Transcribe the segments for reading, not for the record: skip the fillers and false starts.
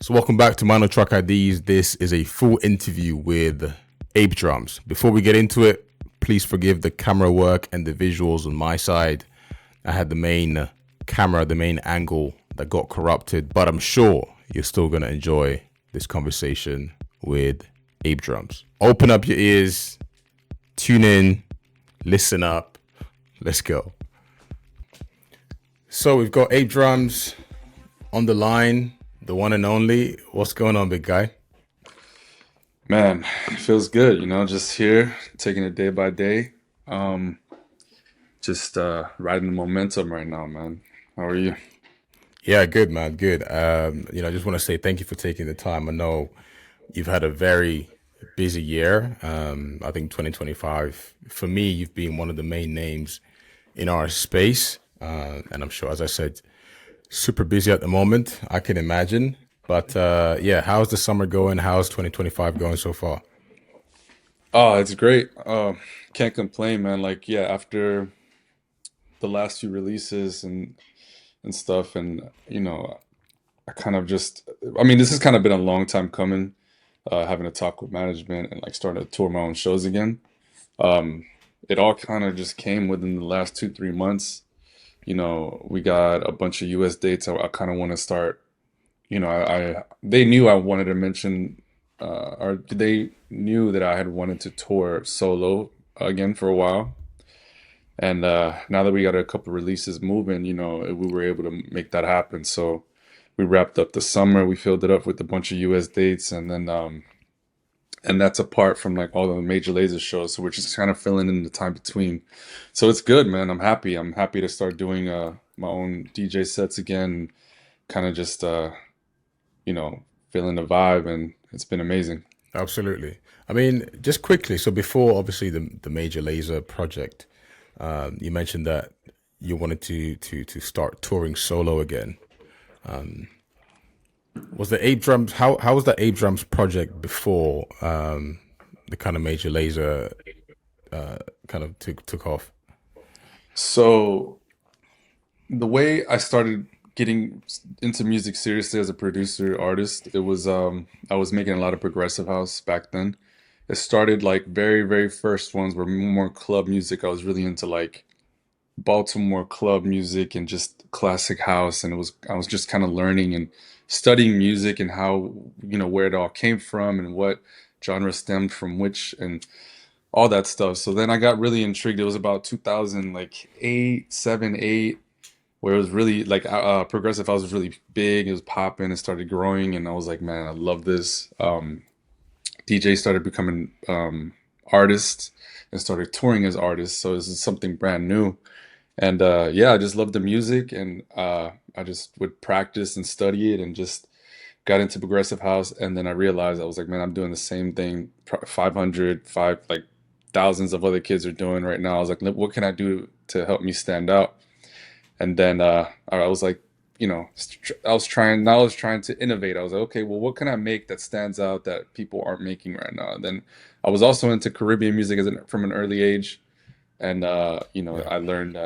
So welcome back to manutrackids. This is a full interview with Ape Drums. Before we get into it, please forgive the camera work and the visuals on my side. I had the main camera, the main angle that got corrupted, but I'm sure you're still going to enjoy this conversation with Ape Drums. Open up your ears, tune in, listen up. Let's go. So we've got Ape Drums on the line, the one and only. What's going on, big guy? Man, it feels good, just here, taking it day by day. Just riding the momentum right now, man. How are you? Yeah, good, man. Good. I just want to say thank you for taking the time. I know you've had a very busy year. I think 2025, for me, you've been one of the main names in our space. And I'm sure, as I said, super busy at the moment. I can imagine. But yeah, how's the summer going? How's 2025 going so far? Oh, it's great. Can't complain, man. Like, yeah, after the last few releases and stuff, and I kind of just, I mean, this has kind of been a long time coming, having a talk with management and like starting to tour my own shows again. Um, it all kind of just came within the last 2, 3 months. We got a bunch of US dates. I kind of want to start, they knew I wanted to mention, or they knew that I had wanted to tour solo again for a while. And now that we got a couple releases moving, we were able to make that happen. So we wrapped up the summer, we filled it up with a bunch of US dates, and then and that's apart from like all the major laser shows. So we're just kind of filling in the time between. So it's good, man. I'm happy. I'm happy to start doing my own DJ sets again, kind of just feeling the vibe, and it's been amazing. Absolutely. I mean, just quickly. So before, obviously, the Major Lazer project, you mentioned that you wanted to start touring solo again. Was the Ape Drums how was the Ape Drums project before the kind of Major Lazer kind of took off? So the way I started getting into music seriously as a producer artist, it was I was making a lot of progressive house back then. It started like very first ones were more club music. I was really into like Baltimore club music and just classic house, and it was I was just kind of learning and studying music and how where it all came from and what genre stemmed from which and all that stuff. So then I got really intrigued. It was about 2000 like 8, 7, 8, where it was really like progressive house was really big. It was popping. It started growing, and I was like, man, I love this. DJ started becoming artists and started touring as artists. So this is something brand new. And yeah, I just loved the music, and I just would practice and study it, and just got into progressive house. And then I realized I was like, man, I'm doing the same thing 500, like thousands of other kids are doing right now. I was like, what can I do to help me stand out? And then I was like, I was trying to innovate. I was like, okay, well, what can I make that stands out that people aren't making right now? And then I was also into Caribbean music from an early age. And, Yeah. I learned,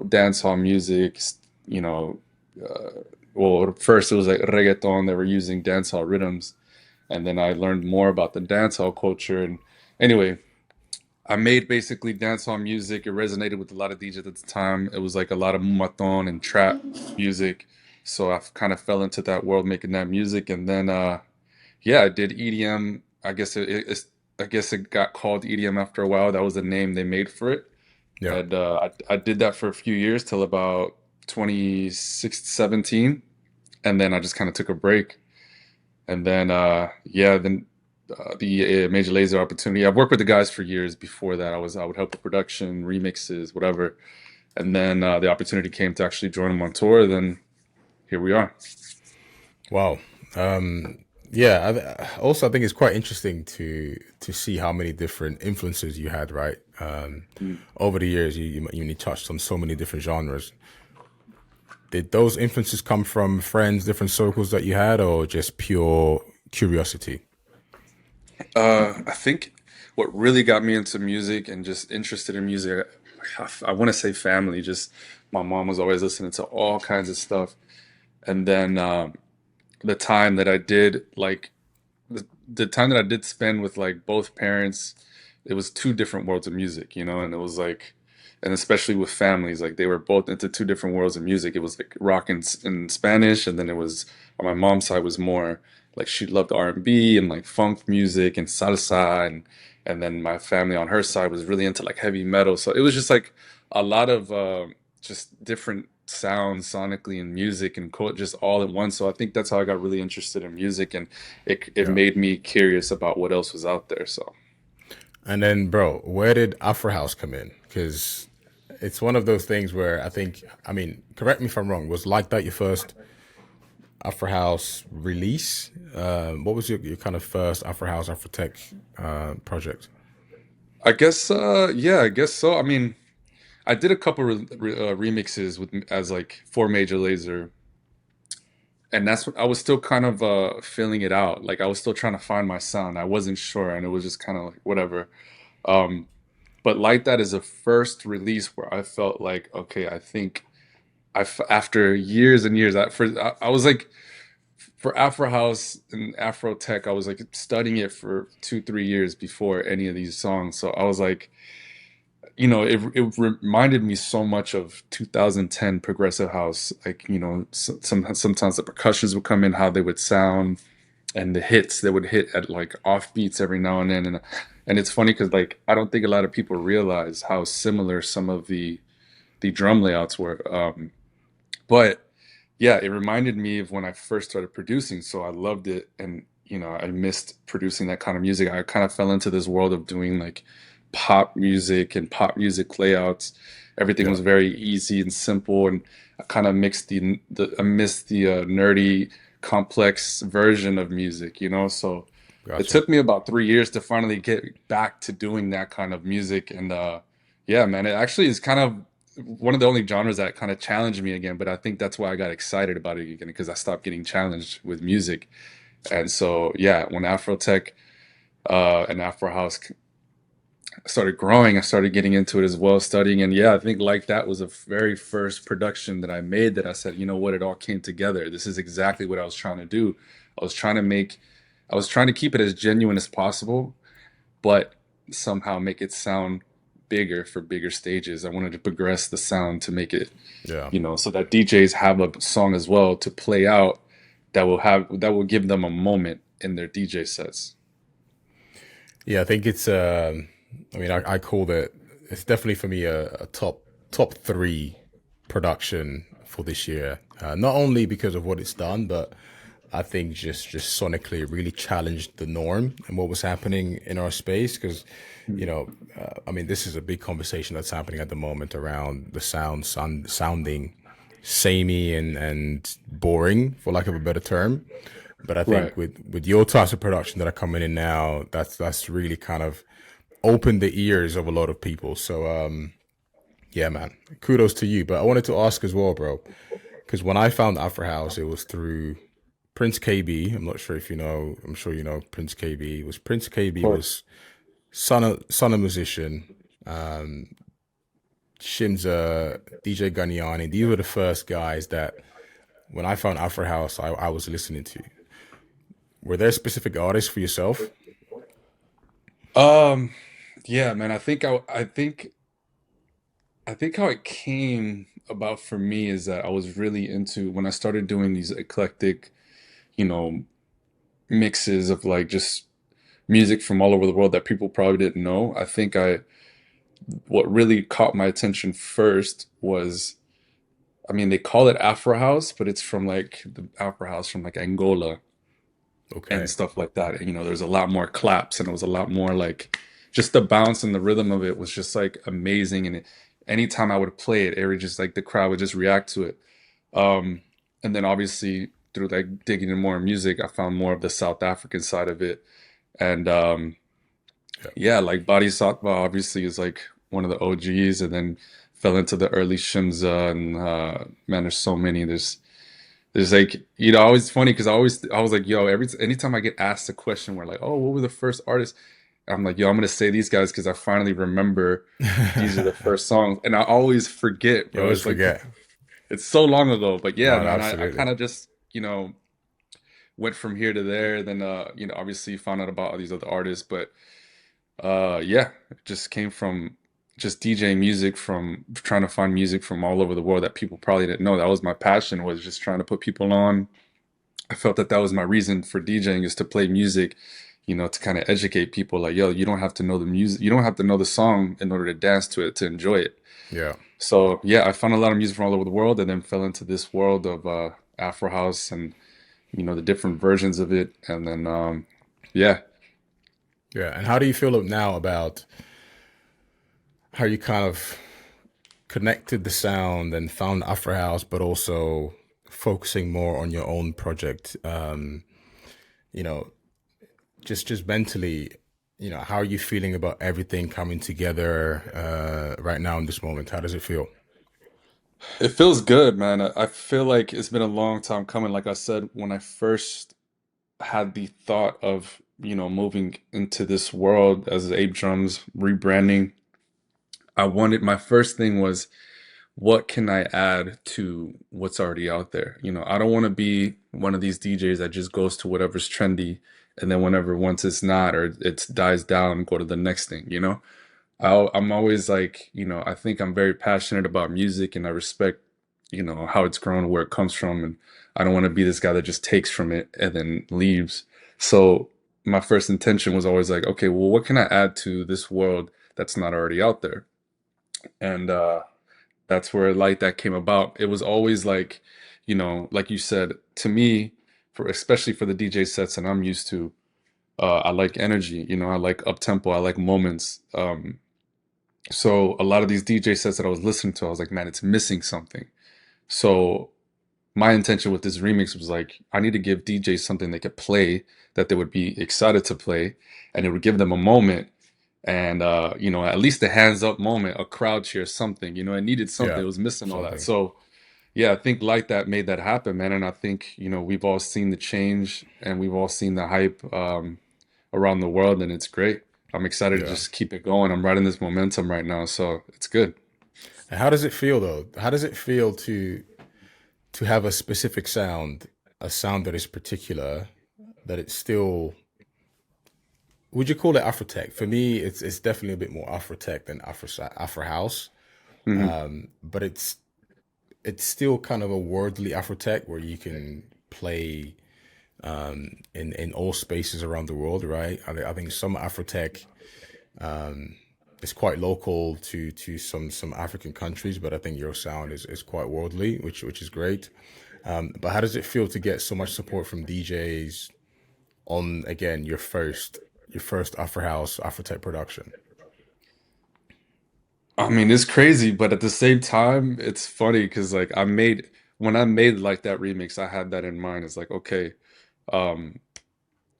dance hall music, you know, uh, well, at first it was like reggaeton. They were using dance hall rhythms. And then I learned more about the dance hall culture. And anyway, I made basically dancehall music. It resonated with a lot of DJs at the time. It was like a lot of mumaton and trap music. So I kind of fell into that world making that music. And then yeah, I did EDM. I guess it got called EDM after a while. That was the name they made for it. Yeah. And I did that for a few years till about 2017, and then I just kind of took a break. And then yeah, then the Major Lazer opportunity. I've worked with the guys for years before that. I would help with production, remixes, whatever. And then the opportunity came to actually join them on tour. Then here we are. Wow. Yeah. Also, I think it's quite interesting to see how many different influences you had, right? Mm. Over the years, you touched on so many different genres. Did those influences come from friends, different circles that you had, or just pure curiosity? I think what really got me into music and just interested in music, I want to say family. Just my mom was always listening to all kinds of stuff, and then the time that I did like the time that I did spend with like both parents, it was two different worlds of music, and it was like, and especially with families, like they were both into two different worlds of music. It was like rock in Spanish, and then it was on my mom's side was more like she loved R&B and like funk music and salsa, and then my family on her side was really into like heavy metal. So it was just like a lot of just different sounds sonically and music and just all at once. So I think that's how I got really interested in music, and it Yeah. made me curious about what else was out there. So And then, bro, where did Afro House come in? Because it's one of those things where I think, I mean, correct me if I'm wrong, was Like That your first Afro House release? What was your kind of first Afro House, Afro Tech project? I guess yeah, I guess so. I mean, I did a couple remixes with as like for Major Lazer, and that's what I was still kind of feeling it out. Like I was still trying to find my sound. I wasn't sure, and it was just kind of like whatever. Um, but Like That is the first release where I felt like, okay, I think after years and years, I was like, for Afro House and Afro Tech, I was like studying it for 2, 3 years before any of these songs. So I was like, it reminded me so much of 2010 progressive house. Like, sometimes the percussions would come in, how they would sound, and the hits that would hit at like off beats every now and then. And it's funny because like I don't think a lot of people realize how similar some of the drum layouts were. But yeah, it reminded me of when I first started producing, so I loved it, and I missed producing that kind of music. I kind of fell into this world of doing like pop music and pop music layouts. Everything Yeah, was very easy and simple, and I kind of mixed I missed the nerdy, complex version of music, So it gotcha. took me about 3 years to finally get back to doing that kind of music, and yeah, man, it actually is kind of one of the only genres that kind of challenged me again, but I think that's why I got excited about it again because I stopped getting challenged with music. And so, yeah, when Afrotech and Afro House started growing, I started getting into it as well, studying. And yeah, I think Like That was the very first production that I made that I said, you know what, it all came together. This is exactly what I was trying to do. I was trying to make, I was trying to keep it as genuine as possible, but somehow make it sound bigger for bigger stages. I wanted to progress the sound to make it, Yeah. so that DJs have a song as well to play out that will give them a moment in their DJ sets. Yeah, I think it's. I mean, I called it. It's definitely for me a top three production for this year. Not only because of what it's done, but I think just sonically it really challenged the norm and what was happening in our space. Because I mean, this is a big conversation that's happening at the moment around the sounding samey and boring, for lack of a better term. But I Right. think with your types of production that are coming in now, that's really kind of opened the ears of a lot of people. So yeah, man, kudos to you. But I wanted to ask as well, bro, because when I found Afro House, it was through Prince KB. I'm not sure if you know. I'm sure you know Prince KB. It was Prince Of KB course. was son of musician. Shimza, DJ Ganiani. These were the first guys that when I found Afro House, I was listening to. Were there specific artists for yourself? Um, yeah, man, I think how it came about for me is that I was really into when I started doing these eclectic, you know, mixes of like just music from all over the world that people probably didn't know. I think what really caught my attention first was, I mean, they call it Afro House, but it's from like the Afro House from like Angola and Okay. stuff like that. And, there's a lot more claps, and it was a lot more like just the bounce and the rhythm of it was just like amazing. And anytime I would play it, it would just like the crowd would just react to it. Um, and then obviously through like digging in more music, I found more of the South African side of it. And Yeah. yeah, like Bodhisattva obviously is like one of the OGs, and then fell into the early Shimza, and man, there's so many. There's like, always funny because I was like, yo, anytime I get asked a question where like, oh, what were the first artists? I'm like, yo, I'm gonna say these guys because I finally remember these are the first songs, and I always forget, You bro. always It's like forget. it's so long ago, but yeah, No, no, man, I absolutely. kind of just, went from here to there. Then obviously found out about all these other artists, but yeah, it just came from just DJing music, from trying to find music from all over the world that people probably didn't know. That was my passion, was just trying to put people on. I felt that that was my reason for DJing, is to play music, to kind of educate people. Like, yo, you don't have to know the music, you don't have to know the song in order to dance to it, to enjoy it. Yeah. So yeah, I found a lot of music from all over the world, and then fell into this world of Afro House, and the different versions of it, and then yeah. Yeah. And how do you feel now about how you kind of connected the sound and found Afro House, but also focusing more on your own project? You know, just mentally, how are you feeling about everything coming together right now in this moment? How does it feel? It feels good, man. I feel like it's been a long time coming. Like I said, when I first had the thought of, moving into this world as Ape Drums, rebranding, my first thing was, what can I add to what's already out there? I don't want to be one of these DJs that just goes to whatever's trendy, and then once it's not, or it dies down, go to the next thing. I'm always like, I think I'm very passionate about music, and I respect, how it's grown, where it comes from. And I don't want to be this guy that just takes from it and then leaves. So my first intention was always like, okay, well, what can I add to this world that's not already out there? And that's where Light That came about. It was always like, like you said, to me, especially for the DJ sets that I'm used to, I like energy, I like up tempo, I like moments. So a lot of these DJ sets that I was listening to, I was like, man, it's missing something. So my intention with this remix was like, I need to give DJs something they could play, that they would be excited to play, and it would give them a moment, and at least a hands up moment, a crowd cheer, something. It needed something. Yeah, It was missing all that. something. So yeah, I think Like That made that happen, man. And I think, we've all seen the change, and we've all seen the hype around the world, and it's great. I'm excited to Yeah. just keep it going. I'm riding this momentum right now, so it's good. And how does it feel though? How does it feel to have a specific sound, a sound that is particular, that it's still, would you call it Afrotech? For me, it's definitely a bit more Afrotech than Afro House. Hmm. But it's still kind of a worldly Afrotech where you can play in all spaces around the world, right? I think some Afrotech is quite local to some African countries, but I think your sound is quite worldly, which is great. But how does it feel to get so much support from DJs on, again, your first Afro House Afrotech production? I mean, it's crazy, but at the same time, it's funny because like when I made Like That remix, I had that in mind. It's like, okay, um,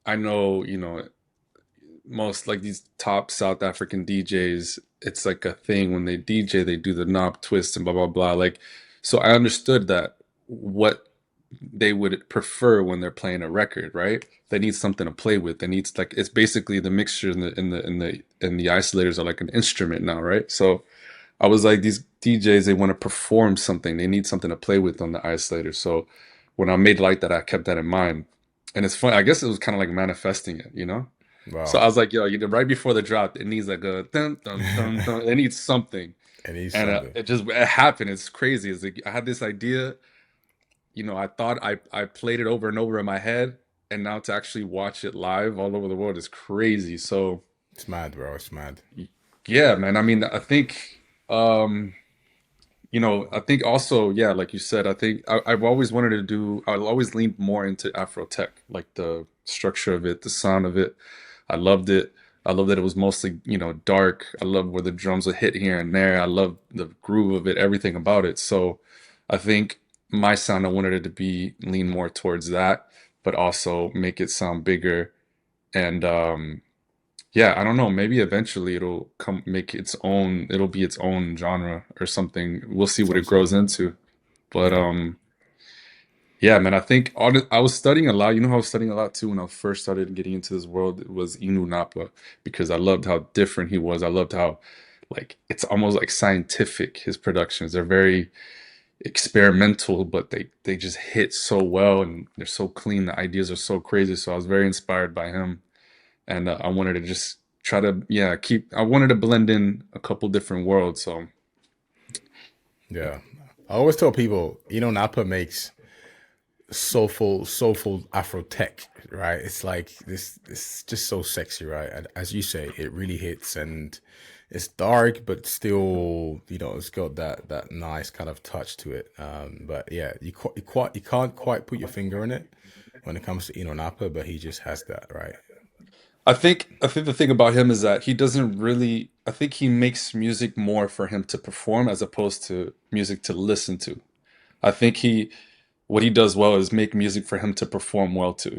I know, most like these top South African DJs, it's like a thing when they DJ, they do the knob twist and blah blah blah. Like, so I understood that what they would prefer when they're playing a record, right? They need something to play with. They need, like, it's basically the mixture in the isolators are like an instrument now, right? So I was like, these DJs, they want to perform something. They need something to play with on the isolator. So when I made Like That, I kept that in mind. And it's funny, I guess it was kind of like manifesting it. So Wow. I was like, yo, right before the drop, it needs like a dun dun dun dun. It needs something. It is And something. it happened. It's crazy. It's like I had this idea, I thought I played it over and over in my head, and now to actually watch it live all over the world is crazy. So It's mad, bro. It's mad. yeah, man. I mean, I think um I think also, yeah, like you said, I think I've always wanted to do, I'll always lean more into Afro tech, like the structure of it, the sound of it. I loved it. I love that it was mostly, dark. I love where the drums would hit here and there. I love the groove of it, everything about it. So I think my sound, I wanted it to be lean more towards that, but also make it sound bigger. And yeah, I don't know. Maybe eventually it'll come make its own, it'll be its own genre or something. We'll see what it grows Something. into. But Yeah. yeah, man, I think I was studying a lot. You know how I was studying a lot too when I first started getting into this world. It was Eno Napa, because I loved how different he was. I loved how, like, it's almost like scientific, his productions. They're very, experimental, but they just hit so well and they're so clean. The ideas are so crazy. So I was very inspired by him, and I wanted to just try to keep. I wanted to blend in a couple different worlds. So Yeah. I always tell people, Napa makes soulful Afro tech, right? It's like this. It's just so sexy, right? And as you say, it really hits, and it's dark, but still, it's got that nice kind of touch to it. But yeah, you can't quite put your finger on it when it comes to Eno Napa, but he just has that, right? I think the thing about him is that he doesn't really. I think he makes music more for him to perform as opposed to music to listen to. I think what he does well is make music for him to perform well to,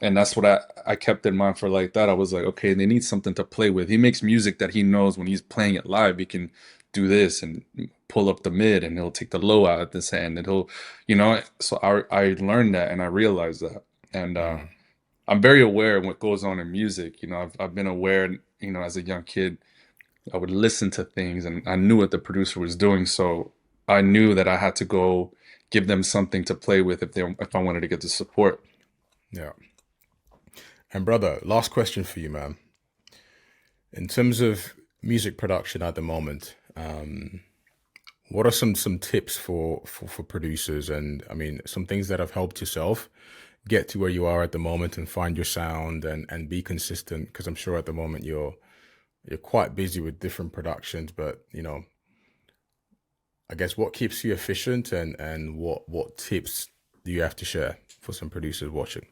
and that's what I kept in mind for like that. I was like, okay, they need something to play with. He makes music that he knows when he's playing it live, he can do this and pull up the mid and he'll take the low out at this end and so I learned that and I realized that. And Mm. I'm very aware of what goes on in music. I've been aware, as a young kid, I would listen to things and I knew what the producer was doing. So I knew that I had to go give them something to play with if I wanted to get the support. Yeah. And brother, last question for you, man. In terms of music production at the moment, what are some tips for producers, and I mean some things that have helped yourself get to where you are at the moment and find your sound and be consistent? Because I'm sure at the moment you're quite busy with different productions, but I guess what keeps you efficient, and what tips do you have to share for some producers watching?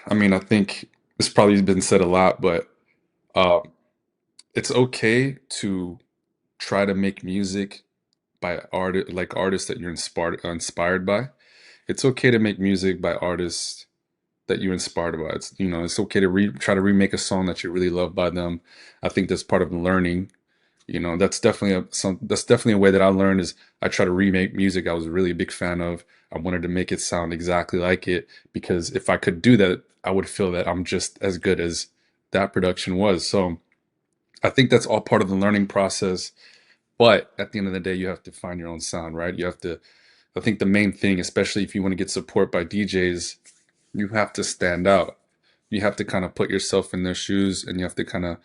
I mean, I think it's probably been said a lot, but uh, it's okay to try to make music by artists that you're inspired by. It's okay to make music by artists that you're inspired by. It's okay to try to remake a song that you really love by them. I think that's part of learning. That's definitely a way that I learned is I try to remake music I was a really big fan of. I wanted to make it sound exactly like it because if I could do that, I would feel that I'm just as good as that production was. So I think that's all part of the learning process. But at the end of the day, you have to find your own sound, right? I think the main thing, especially if you want to get support by DJs, you have to stand out. You have to kind of put yourself in their shoes and you have to kind of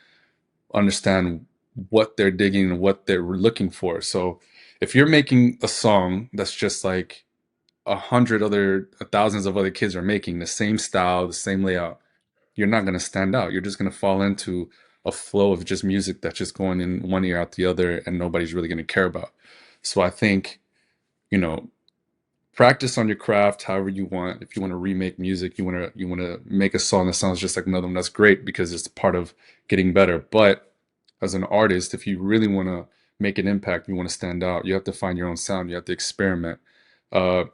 understand what they're digging and what they're looking for. So if you're making a song that's just like thousands of other kids are making the same style, the same layout, you're not going to stand out. You're just going to fall into a flow of just music that's just going in one ear out the other and nobody's really going to care about. So I think, you know, practice on your craft however you want. If you want to remake music, you want to make a song that sounds just like another one, that's great because it's part of getting better. But as an artist, if you really want to make an impact, you want to stand out, you have to find your own sound, you have to experiment. uh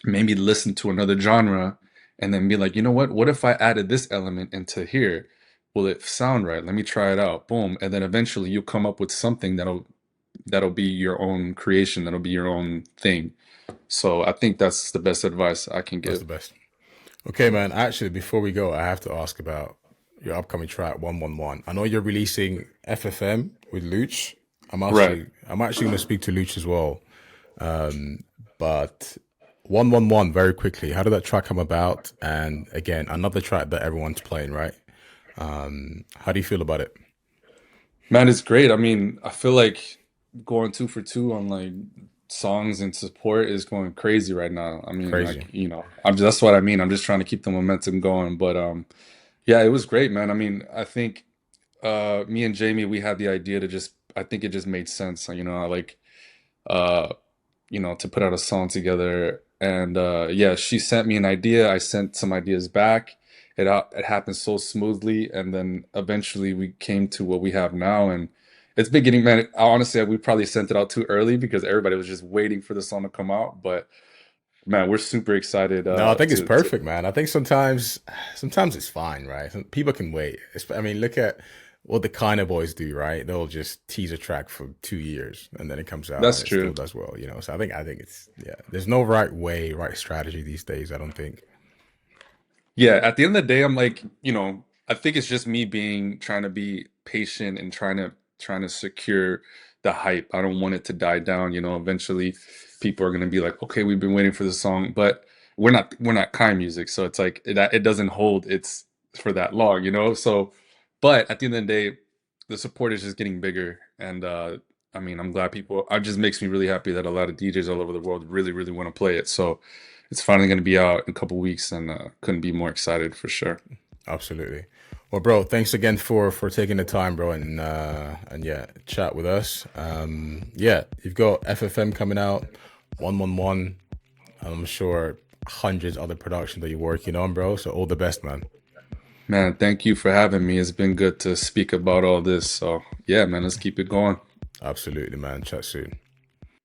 Maybe listen to another genre and then be like, you know what if I added this element into here? Will it sound right? Let me try it out. Boom. And then eventually you'll come up with something that'll be your own creation, that'll be your own thing. So I think that's the best advice I can That's the give. best. Okay, man. Actually, before we go, I have to ask about your upcoming track 111. I know you're releasing FFM with Luch. I'm Right. actually I'm actually going to speak to Luch as well. But 111, very quickly. How did that track come about? And again, another track that everyone's playing, right? How do you feel about it? Man, it's great. I mean, I feel like going two for two on like songs and support is going crazy right now. I mean, Crazy. like, that's what I mean. I'm just trying to keep the momentum going. But yeah, it was great, man. I mean, I think me and Jamie, we had the idea to just I think it just made sense. Like uh to put out a song together. And yeah, she sent me an idea. I sent some ideas back. It happened so smoothly, and then eventually we came to what we have now. And it's been getting, man. Honestly, we probably sent it out too early because everybody was just waiting for the song to come out. But man, we're super excited No, I think it's to. perfect, man. I think sometimes it's fine, right? People can wait. I mean, look at what the kind of boys do, right? They'll just tease a track for 2 years and then it comes out That's and it still true. does well, you know. So I think it's yeah. There's no right way, right strategy these days. I don't think. Yeah, at the end of the day, I'm like, I think it's just me being trying to be patient and trying to secure the hype. I don't want it to die down. You know, eventually people are gonna be like, okay, we've been waiting for this song, but we're not Kai music, so it's like it doesn't hold its for that long, you know. So, but at the end of the day, the support is just getting bigger, and I mean, I'm glad people. It just makes me really happy that a lot of DJs all over the world really, really want to play it. So, it's finally going to be out in a couple weeks, and couldn't be more excited for sure. Absolutely. Well, bro, thanks again for taking the time, bro, and yeah, chat with us. Yeah, you've got FFM coming out, 111. I'm sure hundreds other productions that you're working on, bro. So all the best, man. Man, thank you for having me. It's been good to speak about all this. So, yeah, man, let's keep it going. Absolutely, man. Chat soon.